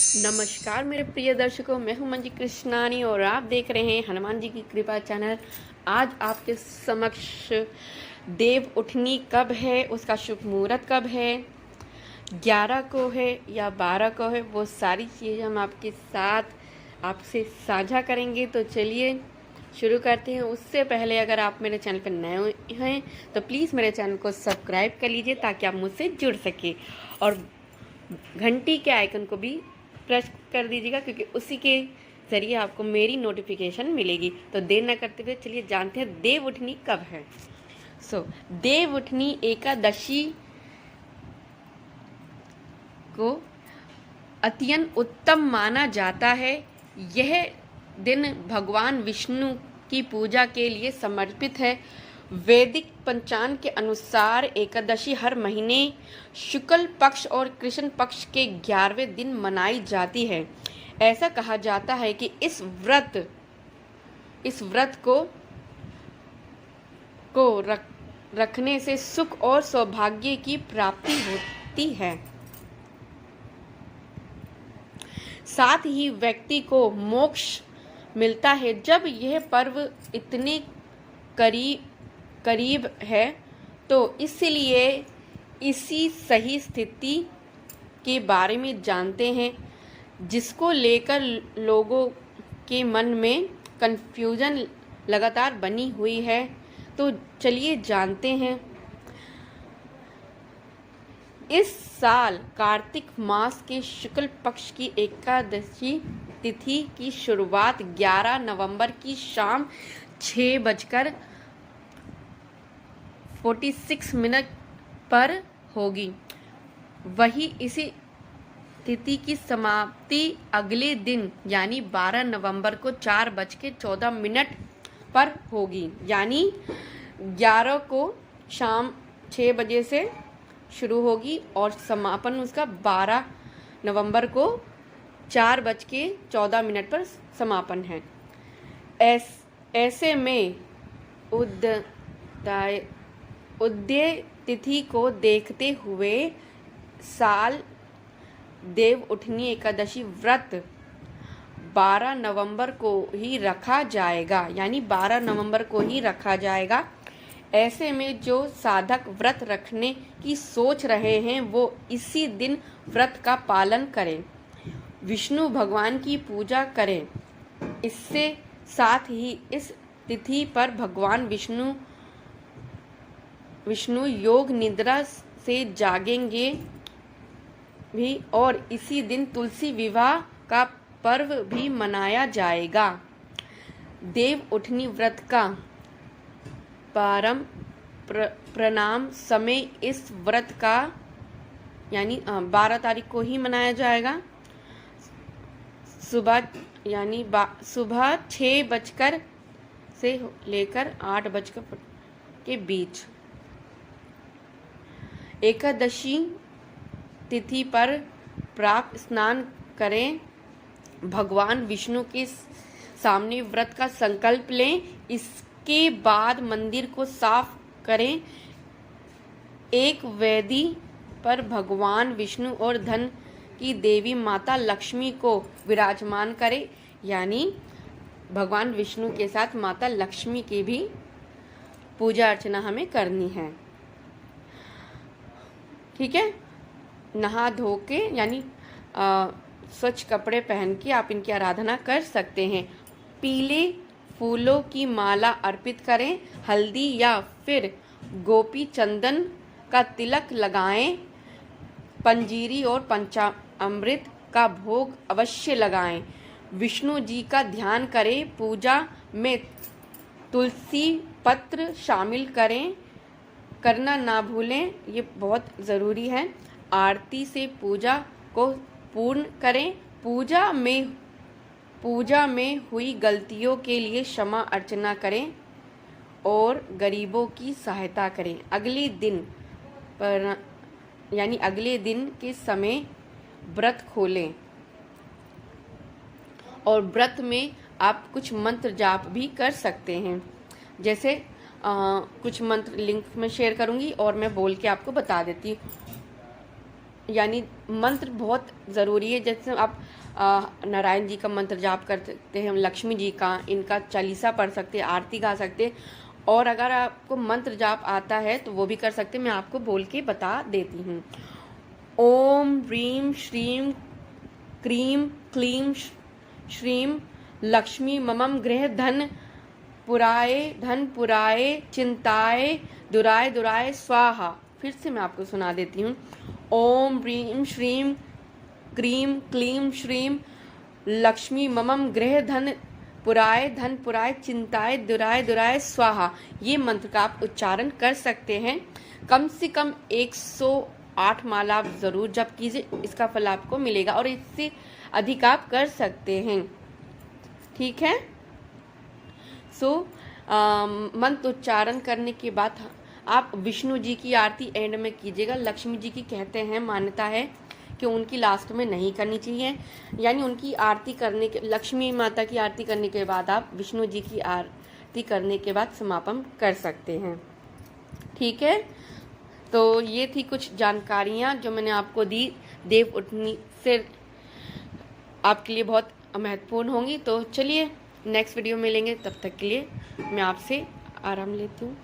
नमस्कार मेरे प्रिय दर्शकों, मैं हूं मंजी कृष्णानी और आप देख रहे हैं हनुमान जी की कृपा चैनल। आज आपके समक्ष देव उठनी कब है, उसका शुभ मुहूर्त कब है, 11 को है या 12 को है, वो सारी चीज़ें हम आपके साथ आपसे साझा करेंगे। तो चलिए शुरू करते हैं। उससे पहले अगर आप मेरे चैनल पर नए हैं तो प्लीज़ मेरे चैनल को सब्सक्राइब कर लीजिए ताकि आप मुझसे जुड़ सके, और घंटी के आइकन को भी प्रेस कर दीजिएगा क्योंकि उसी के ज़रिए आपको मेरी नोटिफिकेशन मिलेगी। तो देर न करते हुए चलिए जानते हैं देव उठनी कब है। देव उठनी एकादशी को अत्यंत उत्तम माना जाता है। यह दिन भगवान विष्णु की पूजा के लिए समर्पित है। वैदिक पंचांग के अनुसार एकादशी हर महीने शुक्ल पक्ष और कृष्ण पक्ष के 11वें दिन मनाई जाती है। ऐसा कहा जाता है कि इस व्रत को रखने से सुख और सौभाग्य की प्राप्ति होती है। साथ ही व्यक्ति को मोक्ष मिलता है। जब यह पर्व इतने करीब है तो इसलिए इसी सही स्थिति के बारे में जानते हैं, जिसको लेकर लोगों के मन में कन्फ्यूजन लगातार बनी हुई है। तो चलिए जानते हैं। इस साल कार्तिक मास के शुक्ल पक्ष की एकादशी तिथि की शुरुआत 11 नवंबर की शाम 6:46 पर होगी। वही इसी तिथि की समाप्ति अगले दिन यानी 12 नवंबर को 4:14 पर होगी। यानी 11 को शाम 6 बजे से शुरू होगी और समापन उसका 12 नवंबर को 4:14 पर समापन है। ऐसे में उदय तिथि को देखते हुए साल देव उठनी एकादशी व्रत 12 नवंबर को ही रखा जाएगा, यानी 12 नवंबर को ही रखा जाएगा। ऐसे में जो साधक व्रत रखने की सोच रहे हैं वो इसी दिन व्रत का पालन करें, विष्णु भगवान की पूजा करें। इससे साथ ही इस तिथि पर भगवान विष्णु योग निद्रा से जागेंगे भी, और इसी दिन तुलसी विवाह का पर्व भी मनाया जाएगा। देव उठनी व्रत का प्रणाम समय इस व्रत का यानी 12 तारीख को ही मनाया जाएगा। सुबह 6 बजकर से लेकर 8 बजकर के बीच। एकादशी तिथि पर प्रातः स्नान करें, भगवान विष्णु के सामने व्रत का संकल्प लें। इसके बाद मंदिर को साफ करें। एक वेदी पर भगवान विष्णु और धन की देवी माता लक्ष्मी को विराजमान करें, यानी भगवान विष्णु के साथ माता लक्ष्मी की भी पूजा अर्चना हमें करनी है। ठीक है। नहा धो के यानी स्वच्छ कपड़े पहन के आप इनकी आराधना कर सकते हैं। पीले फूलों की माला अर्पित करें, हल्दी या फिर गोपी चंदन का तिलक लगाएं, पंजीरी और पंचामृत का भोग अवश्य लगाएं। विष्णु जी का ध्यान करें। पूजा में तुलसी पत्र शामिल करना ना भूलें, ये बहुत ज़रूरी है। आरती से पूजा को पूर्ण करें। पूजा में हुई गलतियों के लिए क्षमा अर्चना करें और गरीबों की सहायता करें। अगले दिन के समय व्रत खोलें और व्रत में आप कुछ मंत्र जाप भी कर सकते हैं। जैसे कुछ मंत्र लिंक में शेयर करूंगी और मैं बोल के आपको बता देती हूँ। यानी मंत्र बहुत ज़रूरी है। जैसे आप नारायण जी का मंत्र जाप कर सकते हैं, लक्ष्मी जी का, इनका चालीसा पढ़ सकते हैं, आरती गा सकते हैं। और अगर आपको मंत्र जाप आता है तो वो भी कर सकते हैं। मैं आपको बोल के बता देती हूँ। ओम ह्रीं श्रीं क्रीं क्लीं श्रीं लक्ष्मी ममम गृह धन पुराए चिंताए दुराय दुराय स्वाहा। फिर से मैं आपको सुना देती हूँ। ओम ह्रीं श्रीं क्रीं क्लीं श्रीं लक्ष्मी ममम गृह धन पुराए चिंताए दुराय दुराय स्वाहा। ये मंत्र का आप उच्चारण कर सकते हैं। कम से कम 108 माला आप जरूर जप कीजिए, इसका फल आपको मिलेगा। और इससे अधिक आप कर सकते हैं, ठीक है। मंत्र उच्चारण करने के बाद आप विष्णु जी की आरती एंड में कीजिएगा। लक्ष्मी जी की कहते हैं, मान्यता है कि उनकी लास्ट में नहीं करनी चाहिए, यानी उनकी आरती करने के, लक्ष्मी माता की आरती करने के बाद आप विष्णु जी की आरती करने के बाद समापन कर सकते हैं, ठीक है। तो ये थी कुछ जानकारियाँ जो मैंने आपको दी, देव उठनी से आपके लिए बहुत महत्वपूर्ण होंगी। तो चलिए नेक्स्ट वीडियो में मिलेंगे, तब तक के लिए मैं आपसे आराम लेती हूँ।